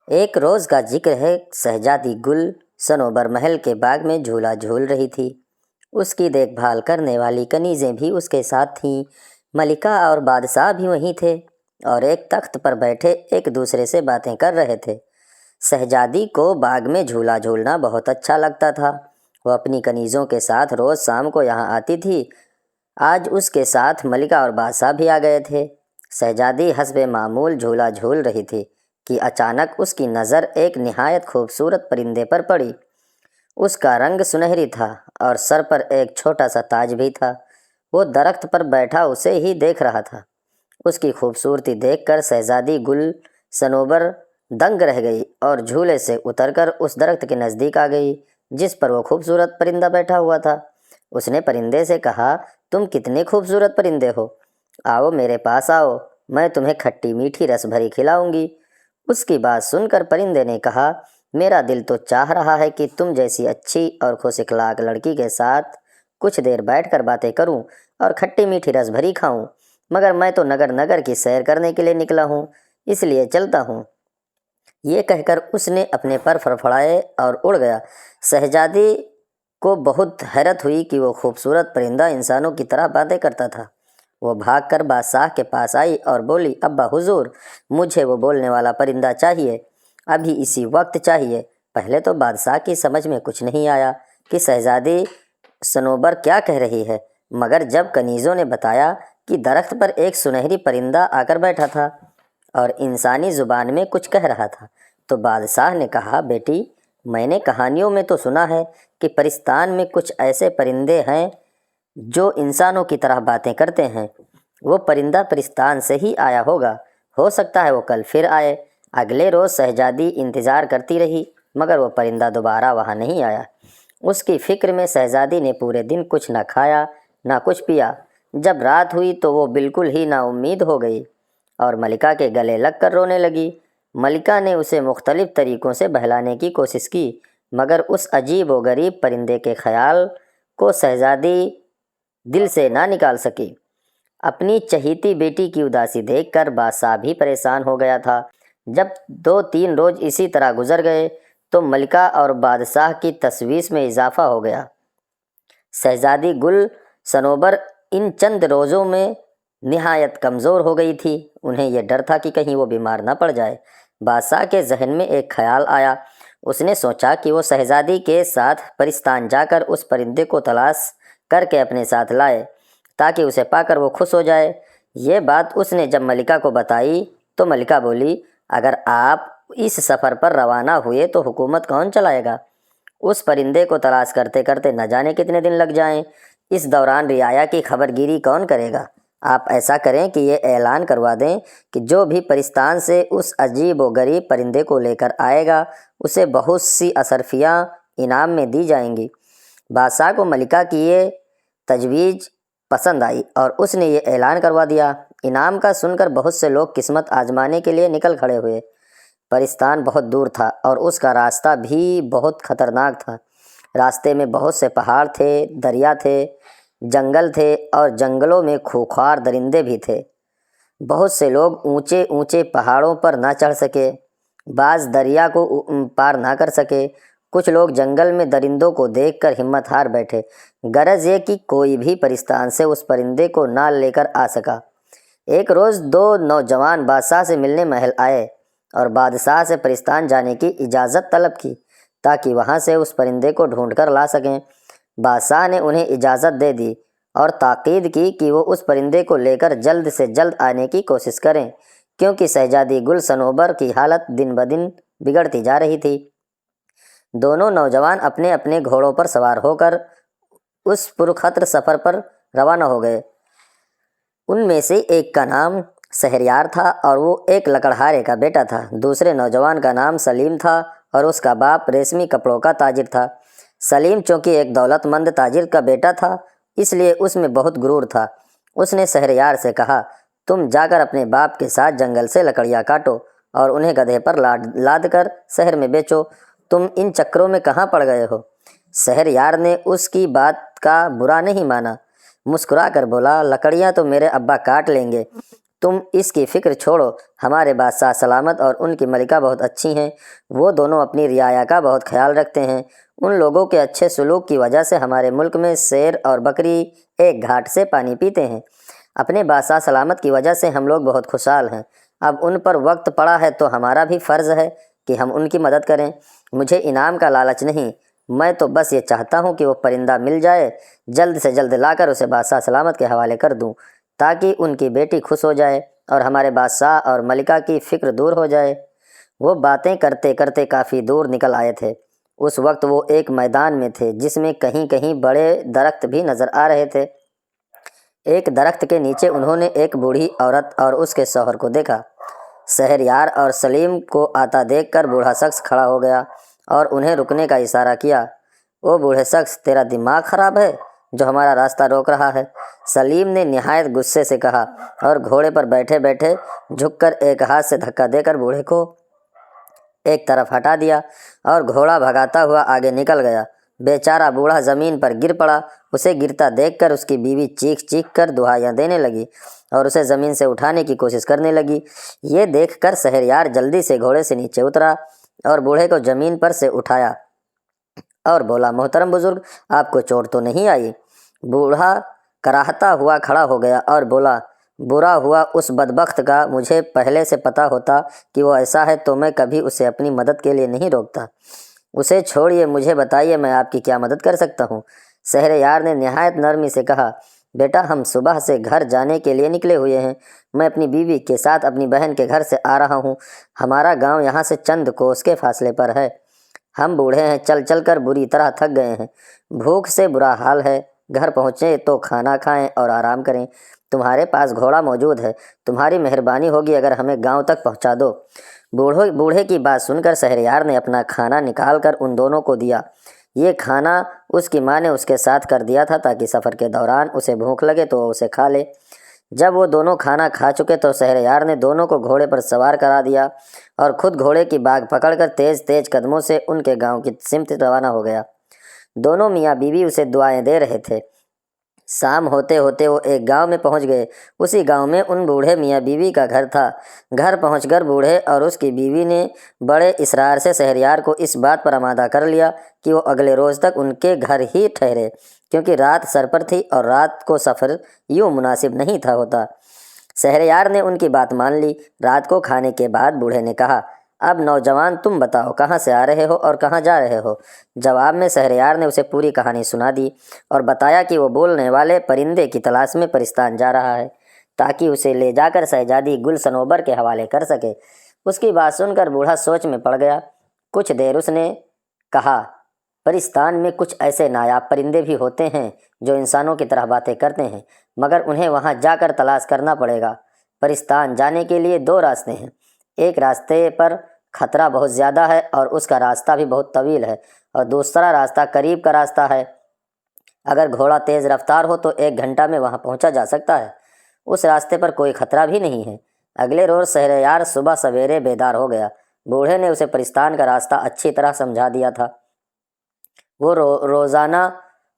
ایک روز کا ذکر ہے، شہزادی گل صنوبر محل کے باغ میں جھولا جھول رہی تھی۔ اس کی دیکھ بھال کرنے والی کنیزیں بھی اس کے ساتھ تھیں۔ ملکہ اور بادشاہ بھی وہیں تھے اور ایک تخت پر بیٹھے ایک دوسرے سے باتیں کر رہے تھے۔ شہزادی کو باغ میں جھولا جھولنا بہت اچھا لگتا تھا۔ وہ اپنی کنیزوں کے ساتھ روز شام کو یہاں آتی تھی۔ آج اس کے ساتھ ملکہ اور بادشاہ بھی آ گئے تھے۔ شہزادی حسب معمول جھولا جھول رہی تھی کہ اچانک اس کی نظر ایک نہایت خوبصورت پرندے پر پڑی۔ اس کا رنگ سنہری تھا اور سر پر ایک چھوٹا سا تاج بھی تھا۔ وہ درخت پر بیٹھا اسے ہی دیکھ رہا تھا۔ اس کی خوبصورتی دیکھ کر شہزادی گل صنوبر دنگ رہ گئی اور جھولے سے اتر کر اس درخت کے نزدیک آ گئی جس پر وہ خوبصورت پرندہ بیٹھا ہوا تھا۔ اس نے پرندے سے کہا، تم کتنے خوبصورت پرندے ہو، آؤ میرے پاس آؤ، میں تمہیں کھٹی میٹھی رس بھری کھلاؤں گی۔ اس کی بات سن کر پرندے نے کہا، میرا دل تو چاہ رہا ہے کہ تم جیسی اچھی اور خوش اخلاق لڑکی کے ساتھ کچھ دیر بیٹھ کر باتیں کروں اور کھٹی میٹھی رس بھری کھاؤں، مگر میں تو نگر نگر کی سیر کرنے کے لیے نکلا ہوں، اس لیے چلتا ہوں۔ یہ کہہ کر اس نے اپنے پر فڑفڑائے اور اڑ گیا۔ شہزادی کو بہت حیرت ہوئی کہ وہ خوبصورت پرندہ انسانوں کی طرح باتیں کرتا تھا۔ وہ بھاگ کر بادشاہ کے پاس آئی اور بولی، ابا حضور، مجھے وہ بولنے والا پرندہ چاہیے، ابھی اسی وقت چاہیے۔ پہلے تو بادشاہ کی سمجھ میں کچھ نہیں آیا کہ شہزادی صنوبر کیا کہہ رہی ہے، مگر جب کنیزوں نے بتایا کہ درخت پر ایک سنہری پرندہ آ کر بیٹھا تھا اور انسانی زبان میں کچھ کہہ رہا تھا، تو بادشاہ نے کہا، بیٹی، میں نے کہانیوں میں تو سنا ہے کہ پرستان میں کچھ ایسے پرندے ہیں جو انسانوں کی طرح باتیں کرتے ہیں۔ وہ پرندہ پرستان سے ہی آیا ہوگا، ہو سکتا ہے وہ کل پھر آئے۔ اگلے روز شہزادی انتظار کرتی رہی مگر وہ پرندہ دوبارہ وہاں نہیں آیا۔ اس کی فکر میں شہزادی نے پورے دن کچھ نہ کھایا نہ کچھ پیا۔ جب رات ہوئی تو وہ بالکل ہی نا امید ہو گئی اور ملکہ کے گلے لگ کر رونے لگی۔ ملکہ نے اسے مختلف طریقوں سے بہلانے کی کوشش کی مگر اس عجیب و غریب پرندے کے خیال کو شہزادی دل سے نہ نکال سکی۔ اپنی چہیتی بیٹی کی اداسی دیکھ کر بادشاہ بھی پریشان ہو گیا تھا۔ جب 2-3 روز اسی طرح گزر گئے تو ملکہ اور بادشاہ کی تشویش میں اضافہ ہو گیا۔ شہزادی گل صنوبر ان چند روزوں میں نہایت کمزور ہو گئی تھی۔ انہیں یہ ڈر تھا کہ کہیں وہ بیمار نہ پڑ جائے۔ بادشاہ کے ذہن میں ایک خیال آیا۔ اس نے سوچا کہ وہ شہزادی کے ساتھ پرستان جا کر اس پرندے کو تلاش کر کے اپنے ساتھ لائے تاکہ اسے پا کر وہ خوش ہو جائے۔ یہ بات اس نے جب ملکہ کو بتائی تو ملکہ بولی، اگر آپ اس سفر پر روانہ ہوئے تو حکومت کون چلائے گا؟ اس پرندے کو تلاش کرتے کرتے نہ جانے کتنے دن لگ جائیں۔ اس دوران رعایا کی خبر گیری کون کرے گا؟ آپ ایسا کریں کہ یہ اعلان کروا دیں کہ جو بھی پرستان سے اس عجیب و غریب پرندے کو لے کر آئے گا اسے بہت سی اشرفیاں انعام میں دی جائیں گی۔ بادشاہ کو ملکہ کی یہ تجویز پسند آئی اور اس نے یہ اعلان کروا دیا۔ انعام کا سن کر بہت سے لوگ قسمت آزمانے کے لیے نکل کھڑے ہوئے۔ پرستان بہت دور تھا اور اس کا راستہ بھی بہت خطرناک تھا۔ راستے میں بہت سے پہاڑ تھے، دریا تھے، جنگل تھے اور جنگلوں میں خوخوار درندے بھی تھے۔ بہت سے لوگ اونچے اونچے پہاڑوں پر نہ چڑھ سکے، بعض دریا کو پار نہ کر سکے، کچھ لوگ جنگل میں درندوں کو دیکھ کر ہمت ہار بیٹھے۔ غرض یہ کہ کوئی بھی پرستان سے اس پرندے کو نہ لے کر آ سکا۔ ایک روز 2 نوجوان بادشاہ سے ملنے محل آئے اور بادشاہ سے پرستان جانے کی اجازت طلب کی تاکہ وہاں سے اس پرندے کو ڈھونڈ کر لا سکیں۔ بادشاہ نے انہیں اجازت دے دی اور تاکید کی کہ وہ اس پرندے کو لے کر جلد سے جلد آنے کی کوشش کریں کیونکہ شہزادی گل صنوبر کی حالت دن بدن بگڑتی جا رہی تھی۔ دونوں نوجوان اپنے اپنے گھوڑوں پر سوار ہو کر اس پرخطر سفر پر روانہ ہو گئے۔ ان میں سے ایک کا نام شہریار تھا اور وہ ایک لکڑہارے کا بیٹا تھا۔ دوسرے نوجوان کا نام سلیم تھا اور اس کا باپ ریشمی کپڑوں کا تاجر تھا۔ سلیم چونکہ ایک دولت مند تاجر کا بیٹا تھا اس لیے اس میں بہت غرور تھا۔ اس نے شہریار سے کہا، تم جا کر اپنے باپ کے ساتھ جنگل سے لکڑیاں کاٹو اور انہیں گدھے پر لاد کر شہر میں بیچو، تم ان چکروں میں کہاں پڑ گئے ہو؟ شہریار نے اس کی بات کا برا نہیں مانا، مسکرا کر بولا، لکڑیاں تو میرے ابا کاٹ لیں گے، تم اس کی فکر چھوڑو، ہمارے بادشاہ سلامت اور ان کی ملکہ بہت اچھی ہیں، وہ دونوں اپنی رعایا کا بہت خیال رکھتے ہیں۔ ان لوگوں کے اچھے سلوک کی وجہ سے ہمارے ملک میں شیر اور بکری ایک گھاٹ سے پانی پیتے ہیں۔ اپنے بادشاہ سلامت کی وجہ سے ہم لوگ بہت خوشحال ہیں۔ اب ان پر وقت پڑا ہے تو ہمارا بھی فرض ہے کہ ہم ان کی مدد کریں۔ مجھے انعام کا لالچ نہیں، میں تو بس یہ چاہتا ہوں کہ وہ پرندہ مل جائے، جلد سے جلد لا کر اسے بادشاہ سلامت کے حوالے کر دوں، تاکہ ان کی بیٹی خوش ہو جائے اور ہمارے بادشاہ اور ملکہ کی فکر دور ہو جائے۔ وہ باتیں کرتے کرتے کافی دور نکل آئے تھے۔ اس وقت وہ ایک میدان میں تھے جس میں کہیں کہیں بڑے درخت بھی نظر آ رہے تھے۔ ایک درخت کے نیچے انہوں نے ایک بوڑھی عورت اور اس کے شوہر کو دیکھا۔ شہریار اور سلیم کو آتا دیکھ کر بوڑھا شخص کھڑا ہو گیا اور انہیں رکنے کا اشارہ کیا۔ او بوڑھے شخص، تیرا دماغ خراب ہے جو ہمارا راستہ روک رہا ہے؟ سلیم نے نہایت غصے سے کہا اور گھوڑے پر بیٹھے بیٹھے جھک کر ایک ہاتھ سے دھکا دے کر بوڑھے کو ایک طرف ہٹا دیا اور گھوڑا بھگاتا ہوا آگے نکل گیا۔ بیچارہ بوڑھا زمین پر گر پڑا۔ اسے گرتا دیکھ کر اس کی بیوی چیخ چیخ کر دہائیاں دینے لگی اور اسے زمین سے اٹھانے کی کوشش کرنے لگی۔ یہ دیکھ کر شہریار جلدی سے گھوڑے سے نیچے اترا اور بوڑھے کو زمین پر سے اٹھایا اور بولا، محترم بزرگ، آپ کو چوٹ تو نہیں آئی؟ بوڑھا کراہتا ہوا کھڑا ہو گیا اور بولا، برا ہوا اس بدبخت کا، مجھے پہلے سے پتا ہوتا کہ وہ ایسا ہے تو میں کبھی اسے اپنی مدد کے لیے نہیں روکتا۔ اسے چھوڑیے، مجھے بتائیے میں آپ کی کیا مدد کر سکتا ہوں؟ شہریار نے نہایت نرمی سے کہا، بیٹا ہم صبح سے گھر جانے کے لیے نکلے ہوئے ہیں۔ میں اپنی بیوی کے ساتھ اپنی بہن کے گھر سے آ رہا ہوں۔ ہمارا گاؤں یہاں سے چند کوس کے فاصلے پر ہے۔ ہم بوڑھے ہیں، چل چل کر بری طرح تھک گئے ہیں، بھوک سے برا حال ہے۔ گھر پہنچیں تو کھانا کھائیں اور آرام کریں۔ تمہارے پاس گھوڑا موجود ہے، تمہاری مہربانی ہوگی اگر ہمیں گاؤں تک پہنچا دو۔ بوڑھے کی بات سن کر شہریار نے اپنا کھانا نکال کر ان دونوں کو دیا۔ یہ کھانا اس کی ماں نے اس کے ساتھ کر دیا تھا تاکہ سفر کے دوران اسے بھوک لگے تو وہ اسے کھا لے۔ جب وہ دونوں کھانا کھا چکے تو شہریار نے دونوں کو گھوڑے پر سوار کرا دیا اور خود گھوڑے کی باگھ پکڑ کر تیز تیز قدموں سے ان کے گاؤں کی سمت روانہ ہو گیا۔ دونوں میاں بیوی اسے دعائیں دے رہے تھے۔ شام ہوتے ہوتے وہ ایک گاؤں میں پہنچ گئے۔ اسی گاؤں میں ان بوڑھے میاں بیوی کا گھر تھا۔ گھر پہنچ کر بوڑھے اور اس کی بیوی نے بڑے اصرار سے شہریار کو اس بات پر آمادہ کر لیا کہ وہ اگلے روز تک ان کے گھر ہی ٹھہرے، کیونکہ رات سر پر تھی اور رات کو سفر یوں مناسب نہیں تھا ہوتا۔ شہریار نے ان کی بات مان لی۔ رات کو کھانے کے بعد بوڑھے نے کہا، اب نوجوان تم بتاؤ کہاں سے آ رہے ہو اور کہاں جا رہے ہو؟ جواب میں شہریار نے اسے پوری کہانی سنا دی اور بتایا کہ وہ بولنے والے پرندے کی تلاش میں پرستان جا رہا ہے تاکہ اسے لے جا کر شہزادی گل صنوبر کے حوالے کر سکے۔ اس کی بات سن کر بوڑھا سوچ میں پڑ گیا۔ کچھ دیر اس نے کہا، پرستان میں کچھ ایسے نایاب پرندے بھی ہوتے ہیں جو انسانوں کی طرح باتیں کرتے ہیں، مگر انہیں وہاں جا کر تلاش کرنا پڑے گا۔ پرستان جانے کے لیے دو راستے ہیں، ایک راستے پر خطرہ بہت زیادہ ہے اور اس کا راستہ بھی بہت طویل ہے، اور دوسرا راستہ قریب کا راستہ ہے۔ اگر گھوڑا تیز رفتار ہو تو 1 گھنٹہ میں وہاں پہنچا جا سکتا ہے۔ اس راستے پر کوئی خطرہ بھی نہیں ہے۔ اگلے روز شہریار صبح سویرے بیدار ہو گیا۔ بوڑھے نے اسے پرستان کا راستہ اچھی طرح سمجھا دیا تھا۔ وہ روزانہ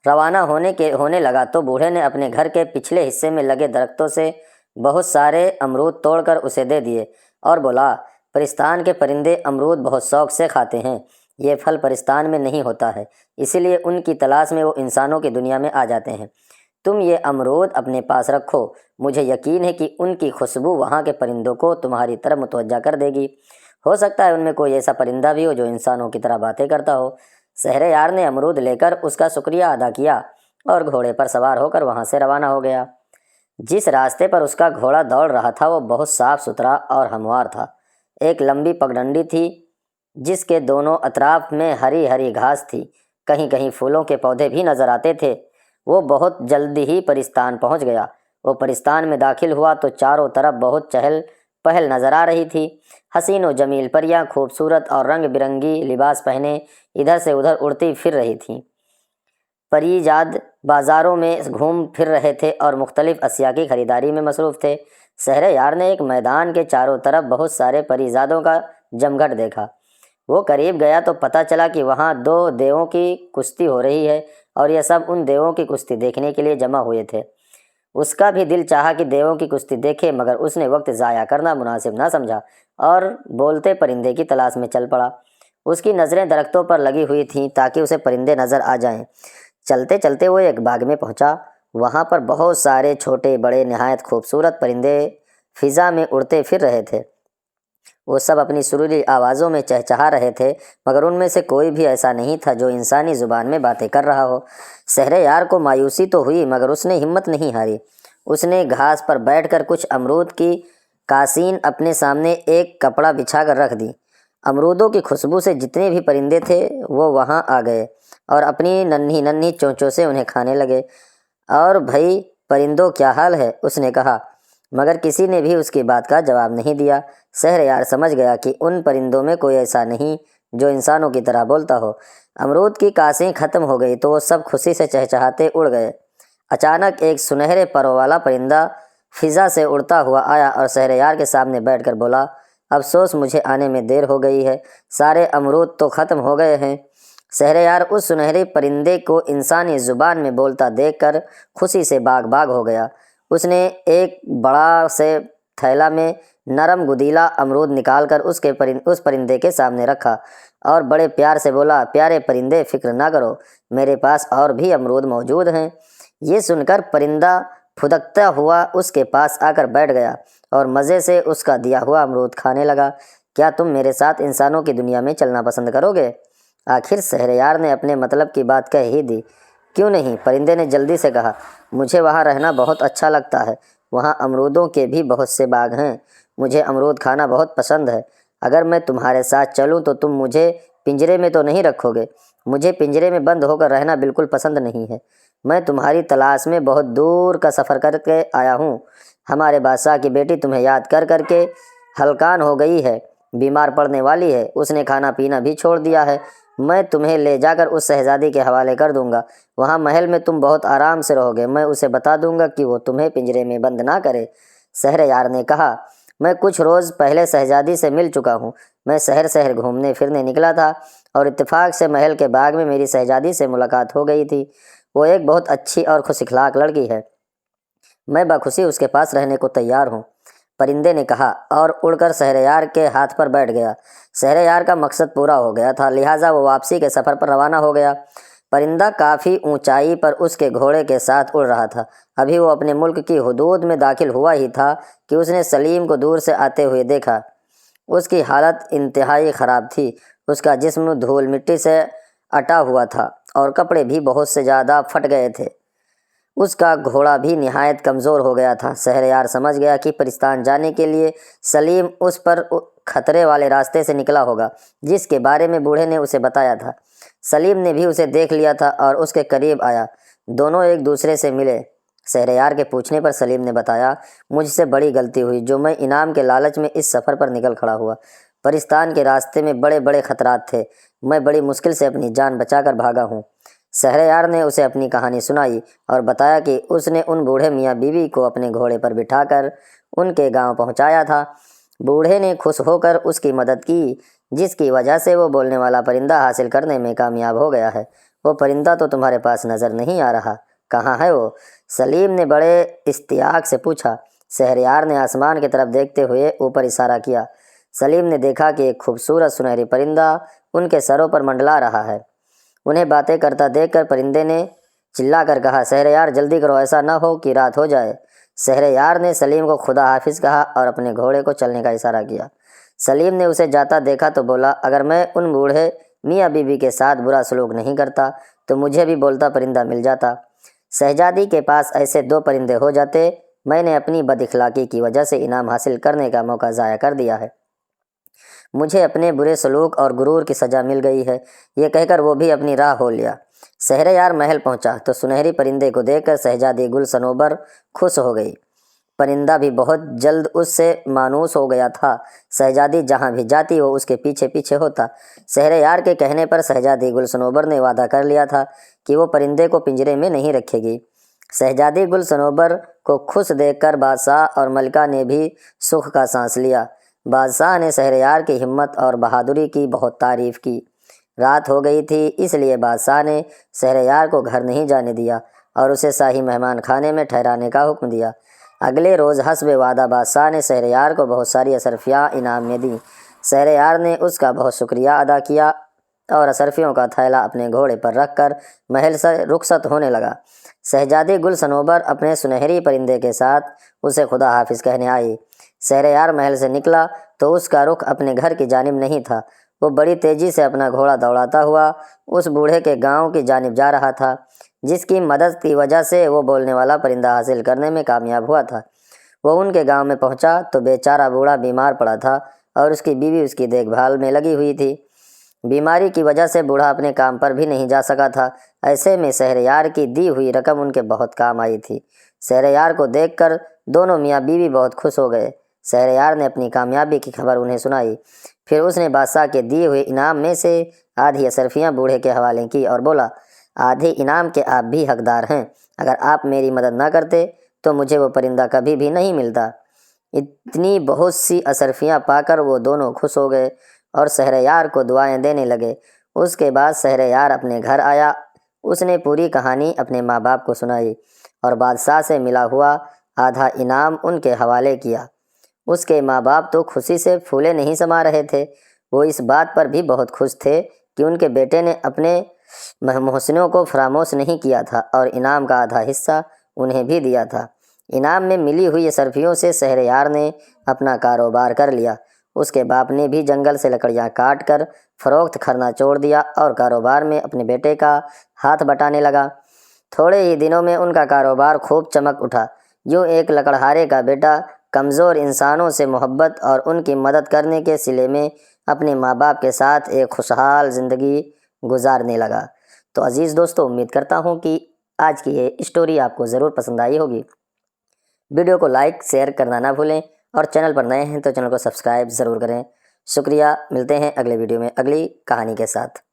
روانہ ہونے لگا تو بوڑھے نے اپنے گھر کے پچھلے حصے میں لگے درختوں سے بہت سارے امرود توڑ کر اسے دے دیے اور بولا، پرستان کے پرندے امرود بہت شوق سے کھاتے ہیں۔ یہ پھل پرستان میں نہیں ہوتا ہے، اسی لیے ان کی تلاش میں وہ انسانوں کی دنیا میں آ جاتے ہیں۔ تم یہ امرود اپنے پاس رکھو، مجھے یقین ہے کہ ان کی خوشبو وہاں کے پرندوں کو تمہاری طرف متوجہ کر دے گی۔ ہو سکتا ہے ان میں کوئی ایسا پرندہ بھی ہو جو انسانوں کی طرح باتیں کرتا ہو۔ شہریار نے امرود لے کر اس کا شکریہ ادا کیا اور گھوڑے پر سوار ہو کر وہاں سے روانہ ہو گیا۔ جس راستے پر اس کا گھوڑا دوڑ رہا تھا وہ بہت صاف ستھرا اور ہموار تھا۔ ایک لمبی پگڈنڈی تھی جس کے دونوں اطراف میں ہری ہری گھاس تھی، کہیں کہیں پھولوں کے پودے بھی نظر آتے تھے۔ وہ بہت جلدی ہی پرستان پہنچ گیا۔ وہ پرستان میں داخل ہوا تو چاروں طرف بہت چہل پہل نظر آ رہی تھی۔ حسین و جمیل پریاں خوبصورت اور رنگ برنگی لباس پہنے ادھر سے ادھر اڑتی پھر رہی تھیں۔ پریزاد بازاروں میں گھوم پھر رہے تھے اور مختلف اشیاء کی خریداری میں مصروف تھے۔ شہریار نے ایک میدان کے چاروں طرف بہت سارے پریزادوں کا جمگھٹ دیکھا۔ وہ قریب گیا تو پتہ چلا کہ وہاں 2 دیووں کی کشتی ہو رہی ہے اور یہ سب ان دیووں کی کشتی دیکھنے کے لیے جمع ہوئے تھے۔ اس کا بھی دل چاہا کہ دیووں کی کشتی دیکھے، مگر اس نے وقت ضائع کرنا مناسب نہ سمجھا اور بولتے پرندے کی تلاش میں چل پڑا۔ اس کی نظریں درختوں پر لگی ہوئی تھیں تاکہ اسے پرندے نظر آ جائیں۔ چلتے چلتے وہ ایک باغ میں پہنچا۔ وہاں پر بہت سارے چھوٹے بڑے نہایت خوبصورت پرندے فضا میں اڑتے پھر رہے تھے۔ وہ سب اپنی سریلی آوازوں میں چہچہا رہے تھے، مگر ان میں سے کوئی بھی ایسا نہیں تھا جو انسانی زبان میں باتیں کر رہا ہو۔ شہریار کو مایوسی تو ہوئی، مگر اس نے ہمت نہیں ہاری۔ اس نے گھاس پر بیٹھ کر کچھ امرود کی کاسین اپنے سامنے ایک کپڑا بچھا کر رکھ دی۔ امرودوں کی خوشبو سے جتنے بھی پرندے تھے وہ وہاں آ گئے اور اپنی ننھی ننھی چونچوں سے انہیں کھانے لگے۔ اور بھئی پرندوں کیا حال ہے؟ اس نے کہا، مگر کسی نے بھی اس کی بات کا جواب نہیں دیا۔ شہریار سمجھ گیا کہ ان پرندوں میں کوئی ایسا نہیں جو انسانوں کی طرح بولتا ہو۔ امرود کی کاسیں ختم ہو گئی تو وہ سب خوشی سے چہچہاتے اڑ گئے۔ اچانک ایک سنہرے پروں والا پرندہ فضا سے اڑتا ہوا آیا اور شہریار کے سامنے بیٹھ کر بولا، افسوس مجھے آنے میں دیر ہو گئی ہے، سارے امرود تو ختم ہو گئے ہیں۔ شہریار اس سنہرے پرندے کو انسانی زبان میں بولتا دیکھ کر خوشی سے باغ باغ ہو گیا۔ اس نے ایک بڑا سے تھیلا میں نرم گدیلا امرود نکال کر اس پرندے کے سامنے رکھا اور بڑے پیار سے بولا، پیارے پرندے فکر نہ کرو، میرے پاس اور بھی امرود موجود ہیں۔ یہ سن کر پرندہ پھدکتا ہوا اس کے پاس آ کر بیٹھ گیا اور مزے سے اس کا دیا ہوا امرود کھانے لگا۔ کیا تم میرے ساتھ انسانوں کی دنیا میں چلنا پسند کرو گے؟ آخر شہریار نے اپنے مطلب کی بات کہہ ہی دی۔ کیوں نہیں؟ پرندے نے جلدی سے کہا، مجھے وہاں رہنا بہت اچھا لگتا ہے، وہاں امرودوں کے بھی بہت سے باغ ہیں، مجھے امرود کھانا بہت پسند ہے۔ اگر میں تمہارے ساتھ چلوں تو تم مجھے پنجرے میں تو نہیں رکھو گے؟ مجھے پنجرے میں بند ہو کر رہنا بالکل پسند نہیں ہے۔ میں تمہاری تلاش میں بہت دور کا سفر کر کے آیا ہوں۔ ہمارے بادشاہ کی بیٹی تمہیں یاد کر کر کے ہلکان ہو گئی ہے، بیمار پڑنے والی ہے، اس نے کھانا پینا بھی چھوڑ دیا ہے۔ میں تمہیں لے جا کر اس شہزادی کے حوالے کر دوں گا، وہاں محل میں تم بہت آرام سے رہو گے۔ میں اسے بتا دوں گا کہ وہ تمہیں پنجرے میں بند نہ کرے۔ شہریار نے کہا، میں کچھ روز پہلے شہزادی سے مل چکا ہوں۔ میں شہر شہر گھومنے پھرنے نکلا تھا اور اتفاق سے محل کے باغ میں میری شہزادی سے ملاقات ہو گئی تھی۔ وہ ایک بہت اچھی اور خوش اخلاق لڑکی ہے، میں بخوشی اس کے پاس رہنے کو تیار ہوں۔ پرندے نے کہا اور اڑ کر شہریار کے ہاتھ پر بیٹھ گیا۔ شہریار کا مقصد پورا ہو گیا تھا، لہٰذا وہ واپسی کے سفر پر روانہ ہو گیا۔ پرندہ کافی اونچائی پر اس کے گھوڑے کے ساتھ اڑ رہا تھا۔ ابھی وہ اپنے ملک کی حدود میں داخل ہوا ہی تھا کہ اس نے سلیم کو دور سے آتے ہوئے دیکھا۔ اس کی حالت انتہائی خراب تھی، اس کا جسم دھول مٹی سے اٹا ہوا تھا اور کپڑے بھی بہت سے زیادہ پھٹ گئے تھے۔ اس کا گھوڑا بھی نہایت کمزور ہو گیا تھا۔ شہریار سمجھ گیا کہ پرستان جانے کے لیے سلیم اس پر خطرے والے راستے سے نکلا ہوگا جس کے بارے میں بوڑھے نے اسے بتایا تھا۔ سلیم نے بھی اسے دیکھ لیا تھا اور اس کے قریب آیا، دونوں ایک دوسرے سے ملے۔ شہریار کے پوچھنے پر سلیم نے بتایا، مجھ سے بڑی غلطی ہوئی جو میں انعام کے لالچ میں اس سفر پر نکل کھڑا ہوا۔ پرستان کے راستے میں بڑے بڑے خطرات تھے، میں بڑی مشکل سے اپنی جان بچا کر بھاگا ہوں۔ شہریار نے اسے اپنی کہانی سنائی اور بتایا کہ اس نے ان بوڑھے میاں بیوی کو اپنے گھوڑے پر بٹھا کر ان کے گاؤں پہنچایا تھا۔ بوڑھے نے خوش ہو کر اس کی مدد کی، جس کی وجہ سے وہ بولنے والا پرندہ حاصل کرنے میں کامیاب ہو گیا ہے۔ وہ پرندہ تو تمہارے پاس نظر نہیں آ رہا، کہاں ہے وہ؟ سلیم نے بڑے اشتیاق سے پوچھا۔ شہریار نے آسمان کی طرف دیکھتے ہوئے اوپر اشارہ کیا۔ سلیم نے دیکھا کہ ایک خوبصورت سنہری پرندہ ان کے سروں پر منڈلا رہا ہے۔ انہیں باتیں کرتا دیکھ کر پرندے نے چلا کر کہا، شہریار جلدی کرو، ایسا نہ ہو کہ رات ہو جائے۔ شہریار نے سلیم کو خدا حافظ کہا اور اپنے گھوڑے کو چلنے کا اشارہ کیا۔ سلیم نے اسے جاتا دیکھا تو بولا، اگر میں ان بوڑھے میاں بیوی کے ساتھ برا سلوک نہیں کرتا تو مجھے بھی بولتا پرندہ مل جاتا۔ شہزادی کے پاس ایسے 2 پرندے ہو جاتے، میں نے اپنی بد اخلاقی کی وجہ سے انعام حاصل کرنے کا موقع ضائع کر دیا ہے۔ مجھے اپنے برے سلوک اور غرور کی سزا مل گئی ہے۔ یہ کہہ کر وہ بھی اپنی راہ ہو لیا۔ شہریار محل پہنچا تو سنہری پرندے کو دیکھ کر شہزادی گل صنوبر خوش ہو گئی۔ پرندہ بھی بہت جلد اس سے مانوس ہو گیا تھا۔ شہزادی جہاں بھی جاتی وہ اس کے پیچھے پیچھے ہوتا۔ شہریار کے کہنے پر شہزادی گل صنوبر نے وعدہ کر لیا تھا کہ وہ پرندے کو پنجرے میں نہیں رکھے گی۔ شہزادی گل صنوبر کو خوش دیکھ کر بادشاہ اور ملکہ نے بھی سکھ کا سانس لیا۔ بادشاہ نے شہریار کی ہمت اور بہادری کی بہت تعریف کی۔ رات ہو گئی تھی، اس لیے بادشاہ نے شہریار کو گھر نہیں جانے دیا اور اسے شاہی مہمان خانے میں ٹھہرانے کا حکم دیا۔ اگلے روز حسب وعدہ بادشاہ نے شہریار کو بہت ساری اشرفیاں انعام میں دیں۔ شہریار نے اس کا بہت شکریہ ادا کیا اور اشرفیوں کا تھیلا اپنے گھوڑے پر رکھ کر محل سے رخصت ہونے لگا۔ شہزادی گل صنوبر اپنے سنہری پرندے کے ساتھ اسے خدا حافظ کہنے آئی۔ شہریار محل سے نکلا تو اس کا رخ اپنے گھر کی جانب نہیں تھا، وہ بڑی تیزی سے اپنا گھوڑا دوڑاتا ہوا اس بوڑھے کے گاؤں کی جانب جا رہا تھا، جس کی مدد کی وجہ سے وہ بولنے والا پرندہ حاصل کرنے میں کامیاب ہوا تھا۔ وہ ان کے گاؤں میں پہنچا تو بیچارہ بوڑھا بیمار پڑا تھا اور اس کی بیوی اس کی دیکھ بھال میں لگی ہوئی تھی۔ بیماری کی وجہ سے بوڑھا اپنے کام پر بھی نہیں جا سکا تھا۔ ایسے میں شہریار کی دی ہوئی رقم ان کے بہت کام آئی تھی۔ شہریار کو دیکھ کر دونوں میاں بیوی بہت خوش ہو گئے۔ شہریار نے اپنی کامیابی کی خبر انہیں سنائی، پھر اس نے بادشاہ کے دیے ہوئے انعام میں سے آدھی اشرفیاں بوڑھے کے حوالے کی اور بولا، آدھے انعام کے آپ بھی حقدار ہیں، اگر آپ میری مدد نہ کرتے تو مجھے وہ پرندہ کبھی بھی نہیں ملتا۔ اتنی بہت سی اشرفیاں پا کر وہ دونوں خوش ہو گئے اور شہریار کو دعائیں دینے لگے۔ اس کے بعد شہریار اپنے گھر آیا۔ اس نے پوری کہانی اپنے ماں باپ کو سنائی اور بادشاہ سے ملا ہوا آدھا انعام ان کے حوالے کیا۔ اس کے ماں باپ تو خوشی سے پھولے نہیں سما رہے تھے۔ وہ اس بات پر بھی بہت خوش تھے کہ ان کے بیٹے نے اپنے محسنوں کو فراموش نہیں کیا تھا اور انعام کا آدھا حصہ انہیں بھی دیا تھا۔ انعام میں ملی ہوئی اشرفیوں سے شہریار نے اپنا کاروبار کر لیا۔ اس کے باپ نے بھی جنگل سے لکڑیاں کاٹ کر فروخت کرنا چھوڑ دیا اور کاروبار میں اپنے بیٹے کا ہاتھ بٹانے لگا۔ تھوڑے ہی دنوں میں ان کا کاروبار خوب چمک اٹھا۔ یوں ایک لکڑہارے کا بیٹا کمزور انسانوں سے محبت اور ان کی مدد کرنے کے صلے میں اپنے ماں باپ کے ساتھ ایک خوشحال زندگی گزارنے لگا۔ تو عزیز دوستو، امید کرتا ہوں کہ آج کی یہ اسٹوری آپ کو ضرور پسند آئی ہوگی۔ ویڈیو کو لائک شیئر کرنا نہ بھولیں اور چینل پر نئے ہیں تو چینل کو سبسکرائب ضرور کریں۔ شکریہ، ملتے ہیں اگلے ویڈیو میں اگلی کہانی کے ساتھ۔